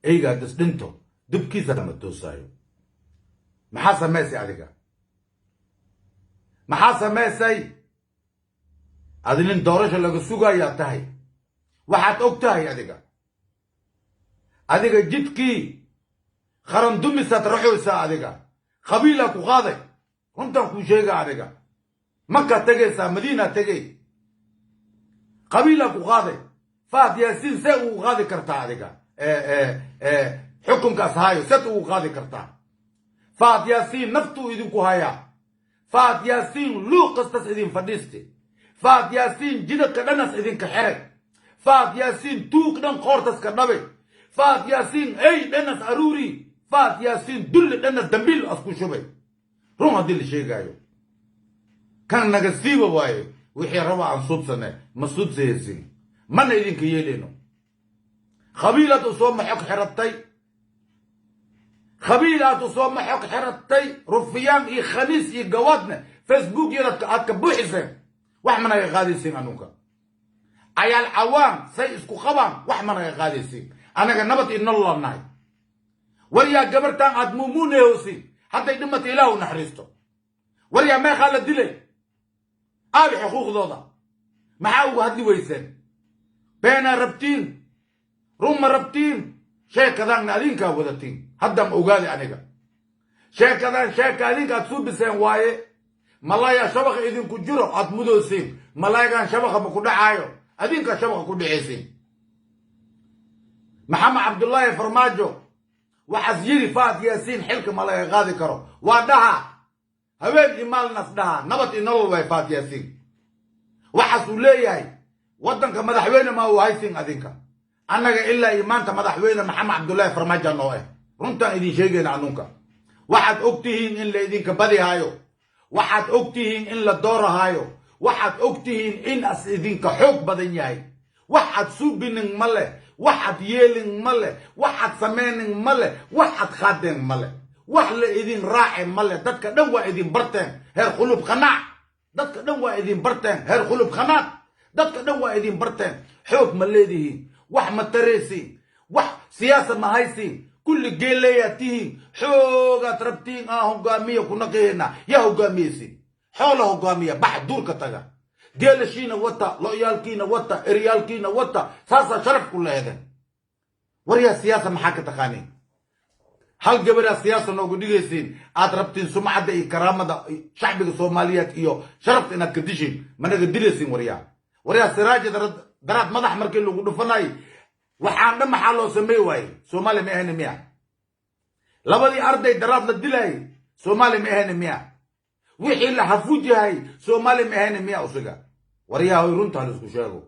eygaa disdhinto dubkiisa lama toosaayo maxaa samaysay adiga maxaa samaysay adilin doorasho laga sugayaa tahay waxaad og tahay adiga jidkii qaran dumisaad raxooysaa adiga qabiilaa ku qaaday runtan kuu sheega adiga maka tegaysaa madiina tegay qabiilaa ku qaaday faad yaasiin see ugu qaadi kartaa adiga xukunkaas hayo set ugu qaadi kartaa faad yaasiin naftuu idinku hayaa faad yaasiin luuq kastas idin fadhiiste faad yaasiin jidadka dhanas idinka xeray faad yaasiin tuug dhan qoortas ka dhabe faad yaasiin ey dhanas aruuri faad yaasiin dulli dhanas dambiil asku shubay run haddii la sheegaayo kan naga siiba waaye wixii raba aan suubsane ma suubsayaysin mana idinka yeeleyno qabiilaad u soo maxog xiratay qabiilaad u soo maxog xiratay rufiyaan iyo khaniis iyo gawaadne facebook yada aad ka buuxiseen wax ma naga qaadaysin anunka ayaal cawaan say isku qabaan wax ma naga qaadaysin anaga nabad iyo nolol nahay waryaa gabartaan aad muumuunehoosin hadday dhimata ilaahu naxariisto waryaa meeqaa la dilay aabi xuquuqdooda maxaa ugu hadli weyseen beenaa rabtiin ruma rabtiin sheekadaanna adinkaa wadatiin haddaan ogaadi aniga sheekadaan sheeka adinkaad suubiseen waaye malaya shabaqa idinku jiro aad mudoosiin malaayagaan shabaqa ma ku dhacaayo adinkaa shabaqa ku dhacaysiin maxamed cabdullaahi farmaajo waxaas yiri faad yaasiin xilka ma laga qaadi karo waa dhaha haween imaalnas dhaha nabad iyo nolol way faad yaasiin waxaas uu leeyahay waddanka madaxweyne ma uu haysin adinka annaga ilaa iyo maanta madaxweyne maxamed cabdullaahi farmaajo noo runtaan idin sheegayna anunka waxaad og tihiin in la idinka badihaayo waxaad og tihiin in la doorahaayo waxaad og tihiin in as idinka xoog badan yahay waxaad suubinin ma leh waxaad yeelin ma leh waxaad sameynin ma leh waxaad qaadeen ma leh wax la idin raace ma leh dadka dhan waa idin barteen heer khulub qanaac dadka dhan waa idin barteen heer khulub khanaad dadka dhan waa idin barteen xoog ma leedihiin wax ma taraysiin wax siyaasa ma haysiin kulli geeleeyaad tihiin xoogaad rabtiin hogaamiya ku naqeena yaa hogaamiyeysiin xoola hogaamiya bax duurka taga geelashiina wata lo'yaalkiina wata eryaalkiina wata saasaa sharaf ku leedeen waryaa siyaasa maxaa ka taqaaniin hal gabaraa siyaasa noogu dhigaysiin aad rabtiin sumcadda iyo karaamada shacbiga soomaaliyeed iyo sharafta inaad ka dishiin managa dilaysiin waryaa siraaja daraad madax markii lagu dhufanay waxaan dhan maxaa loo samey waaye soomaali ma ahayna miya labadii arday daraad la dilayay soomaali ma ahayna miya wixii la xafuujahay soomaali ma ahayna miya usiga waryaa hoy runtaa la isku sheego